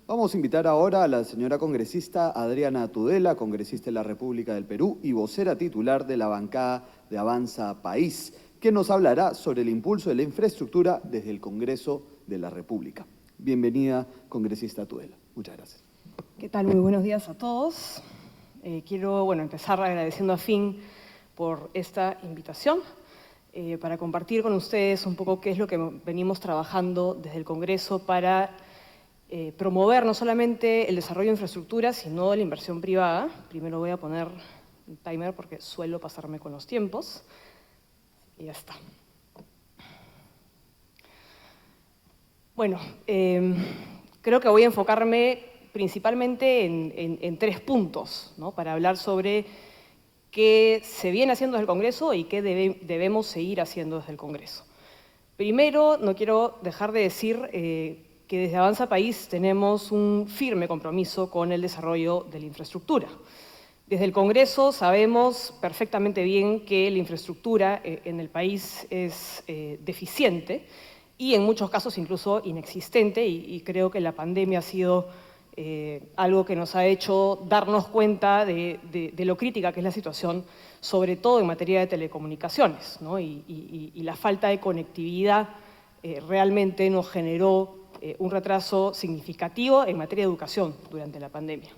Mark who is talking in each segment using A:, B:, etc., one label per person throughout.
A: Vamos a invitar ahora a la señora congresista Adriana Tudela, congresista de la República del Perú y vocera titular de la bancada de Avanza País, que nos hablará sobre el impulso de la infraestructura desde el Congreso de la República. Bienvenida, congresista Tudela. Muchas gracias.
B: ¿Qué tal? Muy buenos días a todos. Quiero empezar agradeciendo a FIN por esta invitación para compartir con ustedes un poco qué es lo que venimos trabajando desde el Congreso para promover no solamente el desarrollo de infraestructura, sino la inversión privada. Primero voy a poner un timer porque suelo pasarme con los tiempos. Y ya está. Bueno, creo que voy a enfocarme principalmente en 3 puntos, ¿no?, para hablar sobre qué se viene haciendo desde el Congreso y qué debemos seguir haciendo desde el Congreso. Primero, no quiero dejar de decir que desde Avanza País tenemos un firme compromiso con el desarrollo de la infraestructura. Desde el Congreso sabemos perfectamente bien que la infraestructura en el país es deficiente y en muchos casos incluso inexistente, y creo que la pandemia ha sido algo que nos ha hecho darnos cuenta de lo crítica que es la situación, sobre todo en materia de telecomunicaciones, ¿no? Y la falta de conectividad realmente nos generó un retraso significativo en materia de educación durante la pandemia.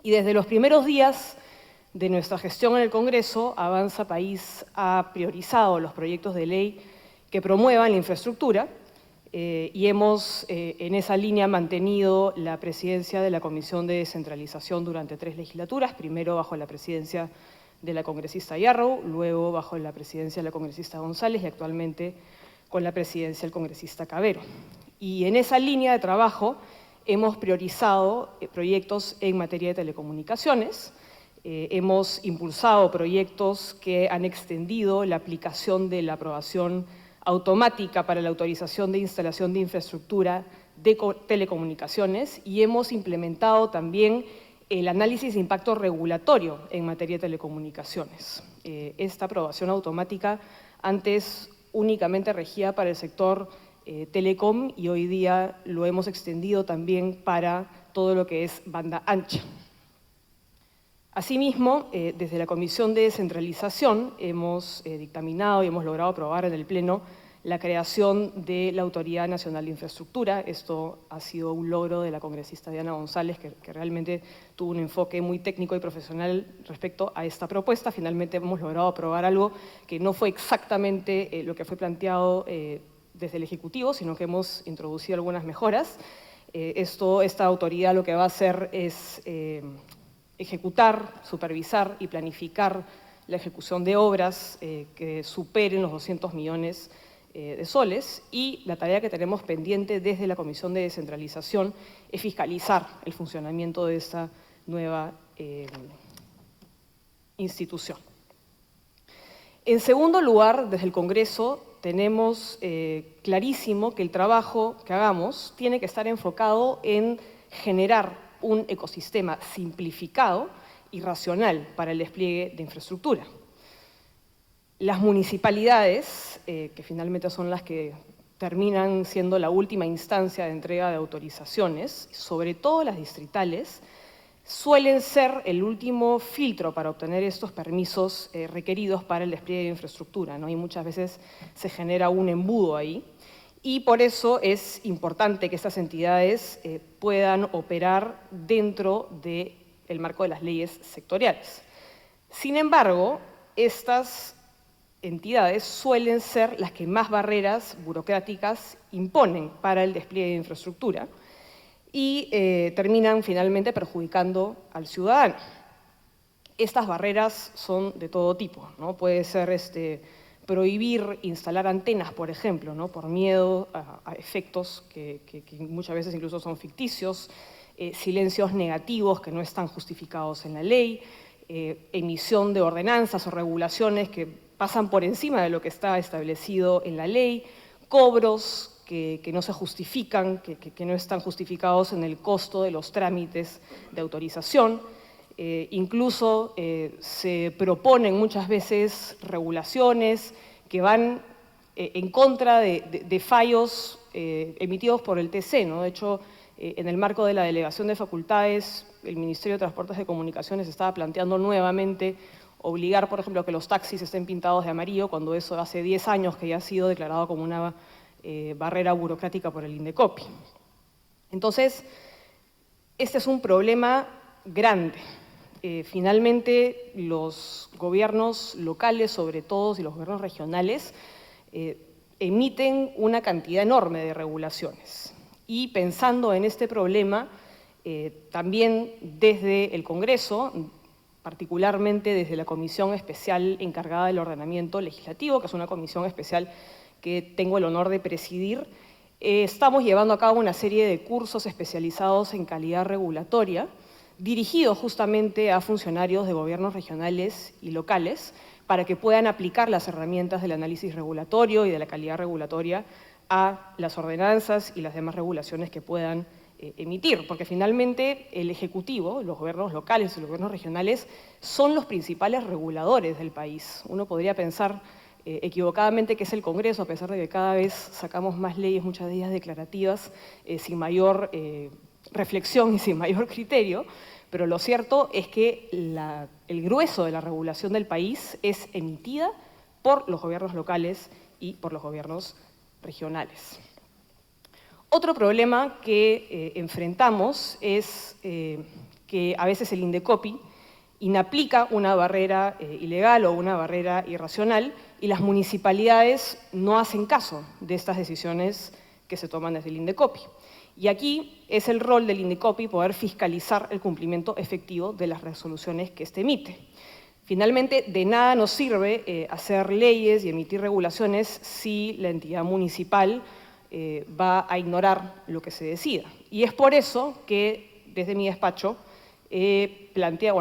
B: Y desde los primeros días de nuestra gestión en el Congreso, Avanza País ha priorizado los proyectos de ley que promuevan la infraestructura y hemos en esa línea mantenido la presidencia de la Comisión de Descentralización durante 3 legislaturas, primero bajo la presidencia de la congresista Yarrow, luego bajo la presidencia de la congresista González y actualmente con la presidencia del congresista Cavero. Y en esa línea de trabajo hemos priorizado proyectos en materia de telecomunicaciones, hemos impulsado proyectos que han extendido la aplicación de la aprobación automática para la autorización de instalación de infraestructura de telecomunicaciones y hemos implementado también el análisis de impacto regulatorio en materia de telecomunicaciones. Esta aprobación automática antes únicamente regía para el sector telecom y hoy día lo hemos extendido también para todo lo que es banda ancha. Asimismo, desde la Comisión de Descentralización hemos dictaminado y hemos logrado aprobar en el Pleno la creación de la Autoridad Nacional de Infraestructura. Esto ha sido un logro de la congresista Diana González, que realmente tuvo un enfoque muy técnico y profesional respecto a esta propuesta. Finalmente hemos logrado aprobar algo que no fue exactamente lo que fue planteado desde el Ejecutivo, sino que hemos introducido algunas mejoras. Esta autoridad lo que va a hacer es ejecutar, supervisar y planificar la ejecución de obras que superen los 200 millones de soles, y la tarea que tenemos pendiente desde la Comisión de Descentralización es fiscalizar el funcionamiento de esta nueva institución. En segundo lugar, desde el Congreso tenemos clarísimo que el trabajo que hagamos tiene que estar enfocado en generar un ecosistema simplificado y racional para el despliegue de infraestructura. Las municipalidades, que finalmente son las que terminan siendo la última instancia de entrega de autorizaciones, sobre todo las distritales, suelen ser el último filtro para obtener estos permisos requeridos para el despliegue de infraestructura, ¿no? Y muchas veces se genera un embudo ahí. Y por eso es importante que estas entidades puedan operar dentro del marco de las leyes sectoriales. Sin embargo, estas entidades suelen ser las que más barreras burocráticas imponen para el despliegue de infraestructura y terminan finalmente perjudicando al ciudadano. Estas barreras son de todo tipo, ¿no? Puede ser prohibir instalar antenas, por ejemplo, ¿no?, por miedo a efectos que muchas veces incluso son ficticios, silencios negativos que no están justificados en la ley, emisión de ordenanzas o regulaciones que pasan por encima de lo que está establecido en la ley, cobros que no se justifican, que no están justificados en el costo de los trámites de autorización. Incluso se proponen muchas veces regulaciones que van en contra de fallos emitidos por el TC, ¿no? De hecho, En el marco de la delegación de facultades, el Ministerio de Transportes y Comunicaciones estaba planteando nuevamente obligar, por ejemplo, a que los taxis estén pintados de amarillo, cuando eso hace 10 años que ya ha sido declarado como una barrera burocrática por el Indecopi. Entonces, este es un problema grande. Finalmente, los gobiernos locales, sobre todo, y los gobiernos regionales, emiten una cantidad enorme de regulaciones. Y pensando en este problema, también desde el Congreso, particularmente desde la Comisión Especial encargada del ordenamiento legislativo, que es una comisión especial que tengo el honor de presidir, estamos llevando a cabo una serie de cursos especializados en calidad regulatoria, dirigidos justamente a funcionarios de gobiernos regionales y locales, para que puedan aplicar las herramientas del análisis regulatorio y de la calidad regulatoria a las ordenanzas y las demás regulaciones que puedan emitir, porque finalmente el Ejecutivo, los gobiernos locales y los gobiernos regionales son los principales reguladores del país. Uno podría pensar equivocadamente que es el Congreso, a pesar de que cada vez sacamos más leyes, muchas de ellas declarativas, sin mayor reflexión y sin mayor criterio, pero lo cierto es que el grueso de la regulación del país es emitida por los gobiernos locales y por los gobiernos regionales. Otro problema que enfrentamos es que a veces el Indecopi inaplica una barrera ilegal o una barrera irracional y las municipalidades no hacen caso de estas decisiones que se toman desde el Indecopi. Y aquí es el rol del Indecopi poder fiscalizar el cumplimiento efectivo de las resoluciones que éste emite. Finalmente, de nada nos sirve hacer leyes y emitir regulaciones si la entidad municipal va a ignorar lo que se decida. Y es por eso que desde mi despacho planteo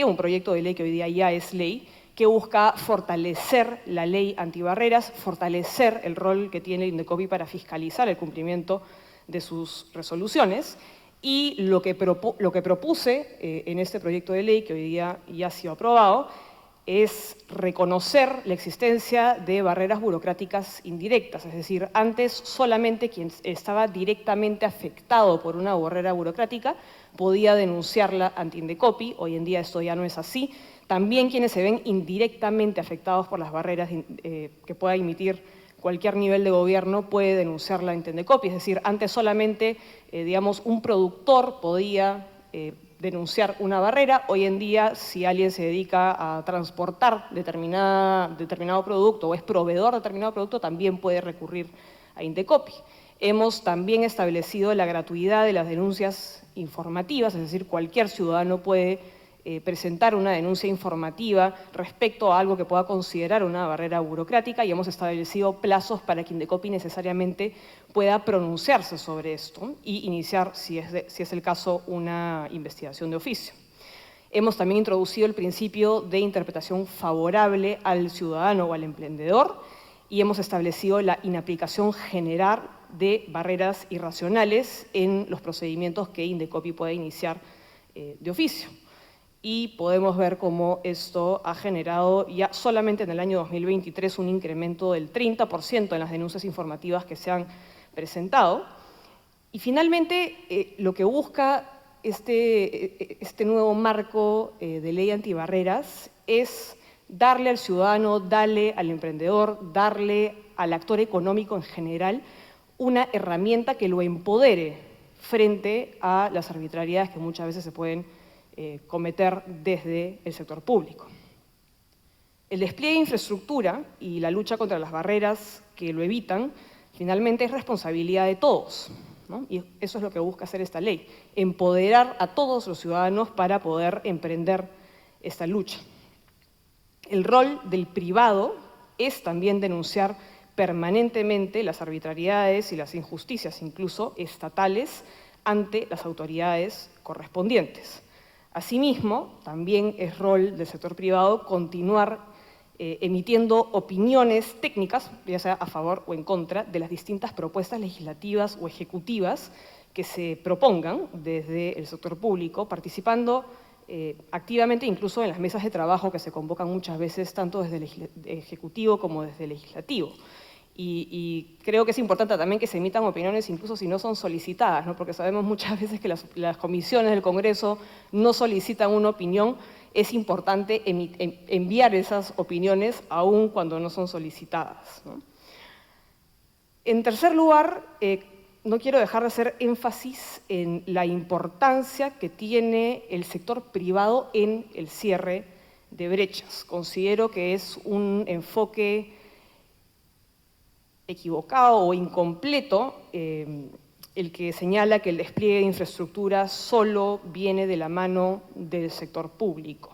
B: un proyecto de ley que hoy día ya es ley, que busca fortalecer la ley antibarreras, fortalecer el rol que tiene el Indecopi para fiscalizar el cumplimiento de sus resoluciones. Y lo que propuse en este proyecto de ley, que hoy día ya ha sido aprobado, es reconocer la existencia de barreras burocráticas indirectas, es decir, antes solamente quien estaba directamente afectado por una barrera burocrática podía denunciarla ante Indecopi. Hoy en día esto ya no es así. También quienes se ven indirectamente afectados por las barreras que pueda emitir cualquier nivel de gobierno puede denunciarla ante Indecopi, es decir, antes solamente, un productor podía denunciar una barrera. Hoy en día, si alguien se dedica a transportar determinado producto o es proveedor de determinado producto, también puede recurrir a Indecopi. Hemos también establecido la gratuidad de las denuncias informativas, es decir, cualquier ciudadano puede presentar una denuncia informativa respecto a algo que pueda considerar una barrera burocrática, y hemos establecido plazos para que Indecopi necesariamente pueda pronunciarse sobre esto y iniciar, si es el caso, una investigación de oficio. Hemos también introducido el principio de interpretación favorable al ciudadano o al emprendedor y hemos establecido la inaplicación general de barreras irracionales en los procedimientos que Indecopi puede iniciar de oficio. Y podemos ver cómo esto ha generado ya solamente en el año 2023 un incremento del 30% en las denuncias informativas que se han presentado. Y finalmente, lo que busca este nuevo marco de ley antibarreras es darle al ciudadano, darle al emprendedor, darle al actor económico en general una herramienta que lo empodere frente a las arbitrariedades que muchas veces se pueden cometer desde el sector público. El despliegue de infraestructura y la lucha contra las barreras que lo evitan, finalmente es responsabilidad de todos, ¿no? Y eso es lo que busca hacer esta ley, empoderar a todos los ciudadanos para poder emprender esta lucha. El rol del privado es también denunciar permanentemente las arbitrariedades y las injusticias, incluso estatales, ante las autoridades correspondientes. Asimismo, también es rol del sector privado continuar emitiendo opiniones técnicas, ya sea a favor o en contra, de las distintas propuestas legislativas o ejecutivas que se propongan desde el sector público, participando activamente incluso en las mesas de trabajo que se convocan muchas veces tanto desde el Ejecutivo como desde el Legislativo. y creo que es importante también que se emitan opiniones incluso si no son solicitadas, ¿no? Porque sabemos muchas veces que las comisiones del Congreso no solicitan una opinión. Es importante enviar esas opiniones aun cuando no son solicitadas, ¿no? En tercer lugar, no quiero dejar de hacer énfasis en la importancia que tiene el sector privado en el cierre de brechas. Considero que es un enfoque equivocado o incompleto el que señala que el despliegue de infraestructura solo viene de la mano del sector público.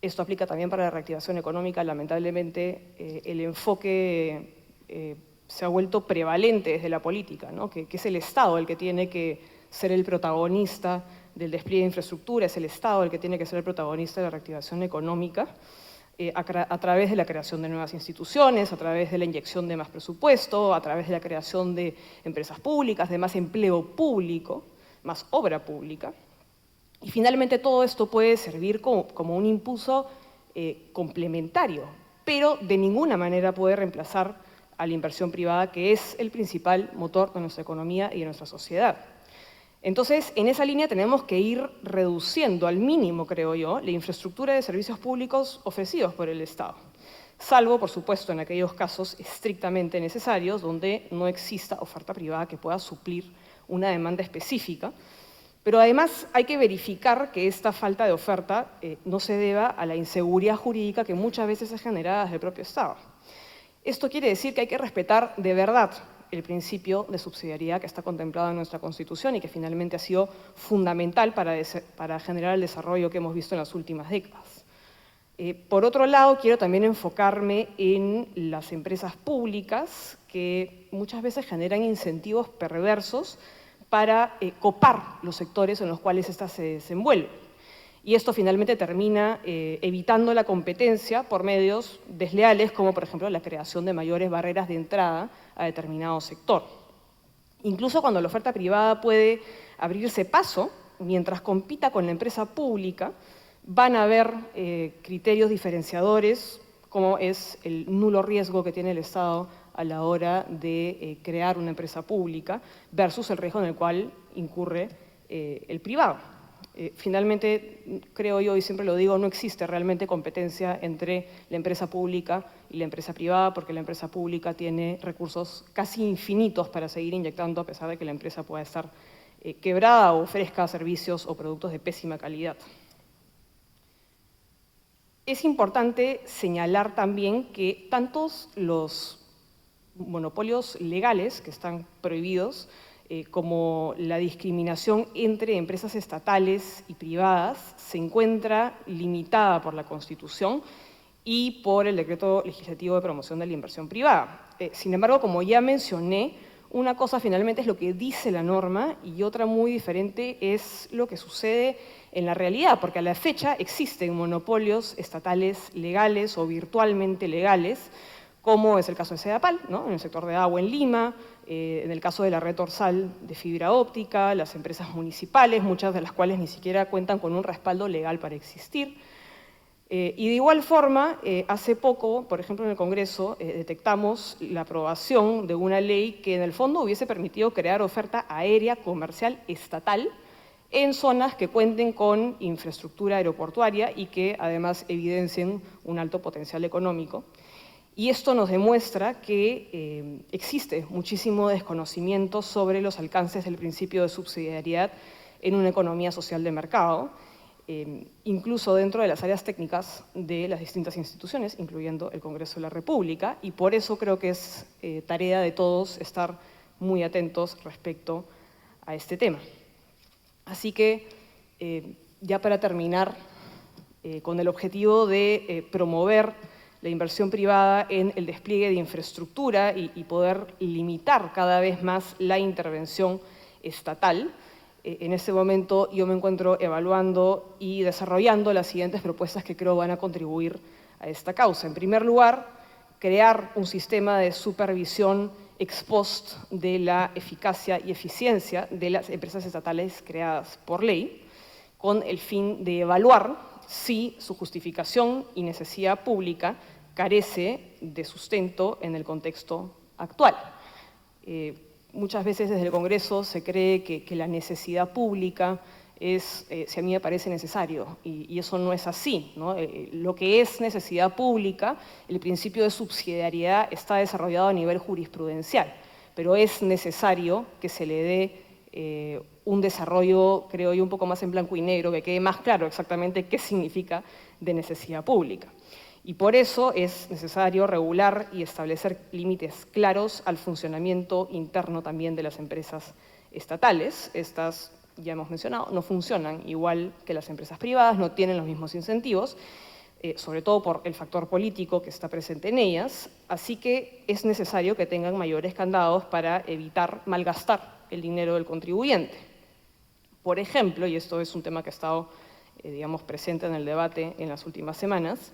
B: Esto aplica también para la reactivación económica. Lamentablemente, el enfoque se ha vuelto prevalente desde la política, ¿no? que es el Estado el que tiene que ser el protagonista del despliegue de infraestructura, es el Estado el que tiene que ser el protagonista de la reactivación económica, a través de la creación de nuevas instituciones, a través de la inyección de más presupuesto, a través de la creación de empresas públicas, de más empleo público, más obra pública. Y finalmente todo esto puede servir como un impulso complementario, pero de ninguna manera puede reemplazar a la inversión privada, que es el principal motor de nuestra economía y de nuestra sociedad. Entonces, en esa línea tenemos que ir reduciendo al mínimo, creo yo, la infraestructura de servicios públicos ofrecidos por el Estado, salvo, por supuesto, en aquellos casos estrictamente necesarios, donde no exista oferta privada que pueda suplir una demanda específica. Pero además hay que verificar que esta falta de oferta no se deba a la inseguridad jurídica que muchas veces es generada desde el propio Estado. Esto quiere decir que hay que respetar de verdad el principio de subsidiariedad que está contemplado en nuestra Constitución y que finalmente ha sido fundamental para generar el desarrollo que hemos visto en las últimas décadas. Por otro lado, quiero también enfocarme en las empresas públicas que muchas veces generan incentivos perversos para copar los sectores en los cuales éstas se desenvuelven. Y esto finalmente termina evitando la competencia por medios desleales, como por ejemplo la creación de mayores barreras de entrada a determinado sector. Incluso cuando la oferta privada puede abrirse paso, mientras compita con la empresa pública, van a haber criterios diferenciadores, como es el nulo riesgo que tiene el Estado a la hora de crear una empresa pública versus el riesgo en el cual incurre el privado. Finalmente, creo yo, y siempre lo digo, no existe realmente competencia entre la empresa pública y la empresa privada, porque la empresa pública tiene recursos casi infinitos para seguir inyectando, a pesar de que la empresa pueda estar quebrada o ofrezca servicios o productos de pésima calidad. Es importante señalar también que tantos los monopolios legales que están prohibidos, como la discriminación entre empresas estatales y privadas, se encuentra limitada por la Constitución y por el Decreto Legislativo de Promoción de la Inversión Privada. Sin embargo, como ya mencioné, una cosa finalmente es lo que dice la norma y otra muy diferente es lo que sucede en la realidad, porque a la fecha existen monopolios estatales legales o virtualmente legales, como es el caso de Sedapal, ¿no? En el sector de agua en Lima, en el caso de la red dorsal de fibra óptica, las empresas municipales, muchas de las cuales ni siquiera cuentan con un respaldo legal para existir. Y de igual forma, hace poco, por ejemplo, en el Congreso, detectamos la aprobación de una ley que en el fondo hubiese permitido crear oferta aérea comercial estatal en zonas que cuenten con infraestructura aeroportuaria y que además evidencien un alto potencial económico. Y esto nos demuestra que existe muchísimo desconocimiento sobre los alcances del principio de subsidiariedad en una economía social de mercado, incluso dentro de las áreas técnicas de las distintas instituciones, incluyendo el Congreso de la República, y por eso creo que es tarea de todos estar muy atentos respecto a este tema. Así que, ya para terminar, con el objetivo de promover la inversión privada en el despliegue de infraestructura y poder limitar cada vez más la intervención estatal. En este momento yo me encuentro evaluando y desarrollando las siguientes propuestas que creo van a contribuir a esta causa. En primer lugar, crear un sistema de supervisión ex post de la eficacia y eficiencia de las empresas estatales creadas por ley, con el fin de evaluar si su justificación y necesidad pública carece de sustento en el contexto actual. Muchas veces desde el Congreso se cree que la necesidad pública es, si a mí me parece necesario, y eso no es así, ¿no? Lo que es necesidad pública, el principio de subsidiariedad está desarrollado a nivel jurisprudencial, pero es necesario que se le dé un desarrollo, creo yo, un poco más en blanco y negro, que quede más claro exactamente qué significa de necesidad pública. Y por eso es necesario regular y establecer límites claros al funcionamiento interno también de las empresas estatales. Estas, ya hemos mencionado, no funcionan igual que las empresas privadas, no tienen los mismos incentivos, sobre todo por el factor político que está presente en ellas, así que es necesario que tengan mayores candados para evitar malgastar el dinero del contribuyente. Por ejemplo, y esto es un tema que ha estado, digamos, presente en el debate en las últimas semanas,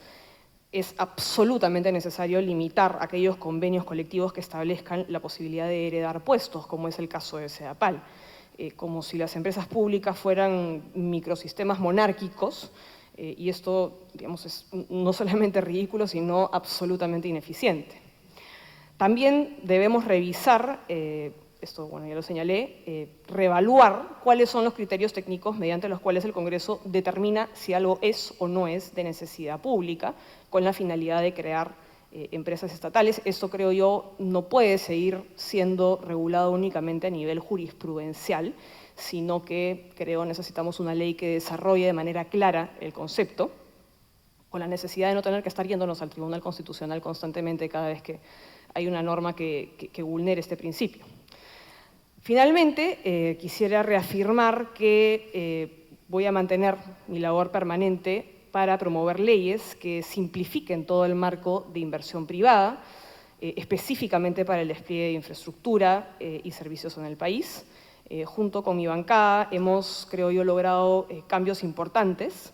B: es absolutamente necesario limitar aquellos convenios colectivos que establezcan la posibilidad de heredar puestos, como es el caso de SEDAPAL, como si las empresas públicas fueran microsistemas monárquicos, y esto, digamos, es no solamente ridículo, sino absolutamente ineficiente. También debemos revisar, esto bueno, ya lo señalé, reevaluar cuáles son los criterios técnicos mediante los cuales el Congreso determina si algo es o no es de necesidad pública, con la finalidad de crear empresas estatales. Esto, creo yo, no puede seguir siendo regulado únicamente a nivel jurisprudencial, sino que, creo, necesitamos una ley que desarrolle de manera clara el concepto, con la necesidad de no tener que estar yéndonos al Tribunal Constitucional constantemente cada vez que hay una norma que vulnere este principio. Finalmente, quisiera reafirmar que voy a mantener mi labor permanente para promover leyes que simplifiquen todo el marco de inversión privada, específicamente para el despliegue de infraestructura y servicios en el país. Junto con mi bancada hemos, creo yo, logrado cambios importantes,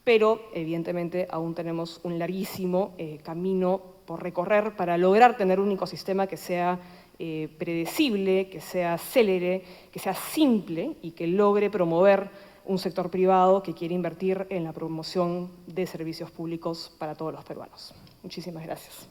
B: pero evidentemente aún tenemos un larguísimo camino por recorrer para lograr tener un ecosistema que sea predecible, que sea célere, que sea simple y que logre promover un sector privado que quiere invertir en la promoción de servicios públicos para todos los peruanos. Muchísimas gracias.